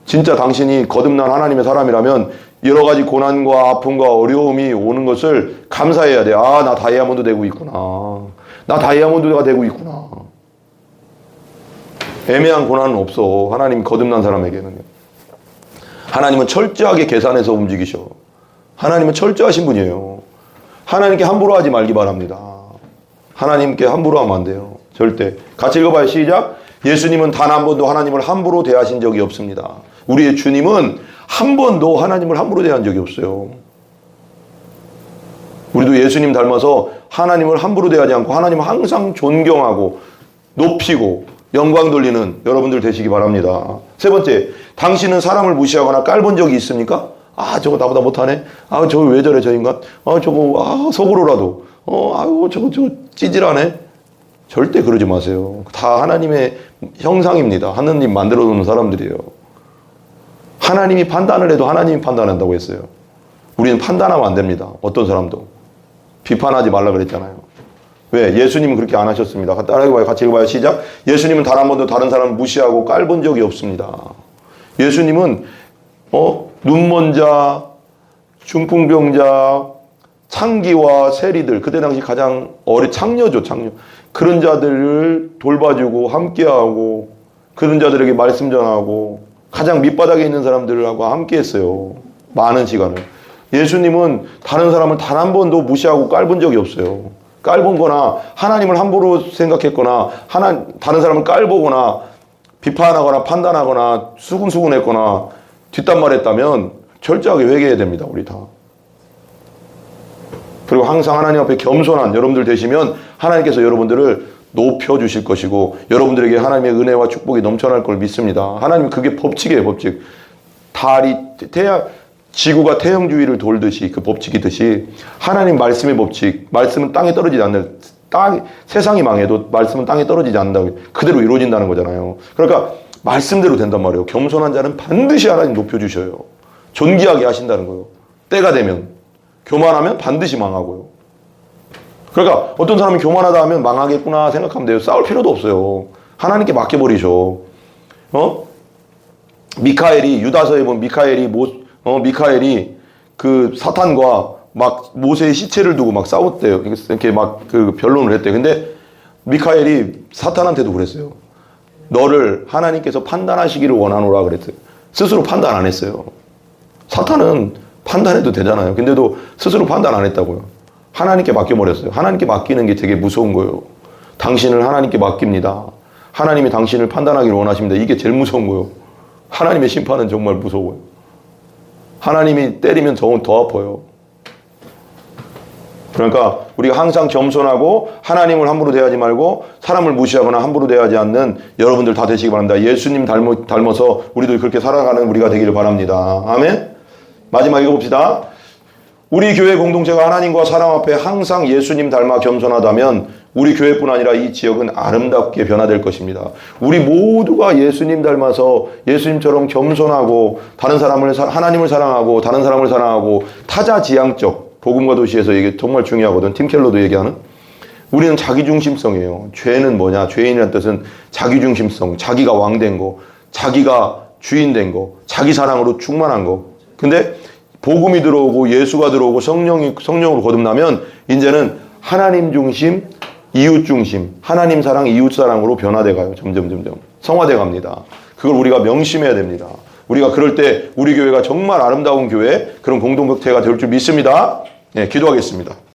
진짜 당신이 거듭난 하나님의 사람이라면 여러 가지 고난과 아픔과 어려움이 오는 것을 감사해야 돼. 아, 나 다이아몬드 되고 있구나. 나 다이아몬드가 되고 있구나. 애매한 고난은 없어. 하나님 거듭난 사람에게는. 하나님은 철저하게 계산해서 움직이셔. 하나님은 철저하신 분이에요. 하나님께 함부로 하지 말기 바랍니다. 하나님께 함부로 하면 안 돼요. 절대. 같이 읽어봐요. 시작. 예수님은 단 한 번도 하나님을 함부로 대하신 적이 없습니다. 우리의 주님은 한 번도 하나님을 함부로 대한 적이 없어요. 우리도 예수님 닮아서 하나님을 함부로 대하지 않고 하나님을 항상 존경하고 높이고 영광 돌리는 여러분들 되시기 바랍니다. 세 번째, 당신은 사람을 무시하거나 깔본 적이 있습니까? 아, 저거 나보다 못하네. 아, 저거 왜 저래, 저 인간. 아, 저거, 속으로라도. 아유, 저거 찌질하네. 절대 그러지 마세요. 다 하나님의 형상입니다. 하나님 만들어 놓은 사람들이에요. 하나님이 판단을 해도 하나님이 판단한다고 했어요. 우리는 판단하면 안 됩니다. 어떤 사람도. 비판하지 말라 그랬잖아요. 왜? 예수님은 그렇게 안 하셨습니다. 따라해봐요. 같이 읽어봐요. 시작. 예수님은 단 한 번도 다른 사람을 무시하고 깔본 적이 없습니다. 예수님은 눈먼 자, 중풍병자, 창기와 세리들, 그때 당시 가장 창녀죠, 창녀. 그런 자들을 돌봐주고 함께하고 그런 자들에게 말씀 전하고 가장 밑바닥에 있는 사람들하고 함께 했어요. 많은 시간을. 예수님은 다른 사람을 단 한 번도 무시하고 깔본 적이 없어요. 깔본 거나 하나님을 함부로 생각했거나 다른 사람을 깔보거나 비판하거나 판단하거나 수군수군했거나 뒷담말했다면 철저하게 회개해야 됩니다. 우리 다. 그리고 항상 하나님 앞에 겸손한 여러분들 되시면 하나님께서 여러분들을 높여주실 것이고 여러분들에게 하나님의 은혜와 축복이 넘쳐날 걸 믿습니다. 하나님 그게 법칙이에요. 법칙. 지구가 태형주의를 돌듯이 그 법칙이듯이 하나님 말씀의 법칙, 말씀은 땅에 떨어지지 않는, 세상이 망해도 말씀은 땅에 떨어지지 않는다고 그대로 이루어진다는 거잖아요. 그러니까 말씀대로 된단 말이에요. 겸손한 자는 반드시 하나님 높여주셔요. 존귀하게 하신다는 거예요. 때가 되면. 교만하면 반드시 망하고요. 그러니까 어떤 사람이 교만하다 하면 망하겠구나 생각하면 돼요. 싸울 필요도 없어요. 하나님께 맡겨버리셔. 미카엘이, 유다서에 보면 미카엘이 그 사탄과 막 모세의 시체를 두고 막 싸웠대요. 이렇게 막 그 변론을 했대요. 근데 미카엘이 사탄한테도 그랬어요. 너를 하나님께서 판단하시기를 원하노라 그랬어요. 스스로 판단 안 했어요. 사탄은 판단해도 되잖아요. 근데도 스스로 판단 안 했다고요. 하나님께 맡겨버렸어요. 하나님께 맡기는 게 되게 무서운 거예요. 당신을 하나님께 맡깁니다. 하나님이 당신을 판단하기를 원하십니다. 이게 제일 무서운 거예요. 하나님의 심판은 정말 무서워요. 하나님이 때리면 더 아파요. 그러니까 우리가 항상 겸손하고 하나님을 함부로 대하지 말고 사람을 무시하거나 함부로 대하지 않는 여러분들 다 되시기 바랍니다. 예수님 닮아서 우리도 그렇게 살아가는 우리가 되기를 바랍니다. 아멘. 마지막 읽어봅시다. 우리 교회 공동체가 하나님과 사람 앞에 항상 예수님 닮아 겸손하다면 우리 교회뿐 아니라 이 지역은 아름답게 변화될 것입니다. 우리 모두가 예수님 닮아서 예수님처럼 겸손하고 하나님을 사랑하고 다른 사람을 사랑하고 타자지향적 복음과 도시에서 이게 정말 중요하거든. 팀 켈러도 얘기하는. 우리는 자기중심성이에요. 죄는 뭐냐? 죄인이라는 뜻은 자기중심성, 자기가 왕된 거, 자기가 주인 된 거, 자기 사랑으로 충만한 거. 근데 복음이 들어오고 예수가 들어오고 성령으로 거듭나면 이제는 하나님 중심, 이웃 중심, 하나님 사랑, 이웃 사랑으로 변화돼 가요. 점점 성화돼 갑니다. 그걸 우리가 명심해야 됩니다. 우리가 그럴 때 우리 교회가 정말 아름다운 교회, 그런 공동체가 될 줄 믿습니다. 네, 기도하겠습니다.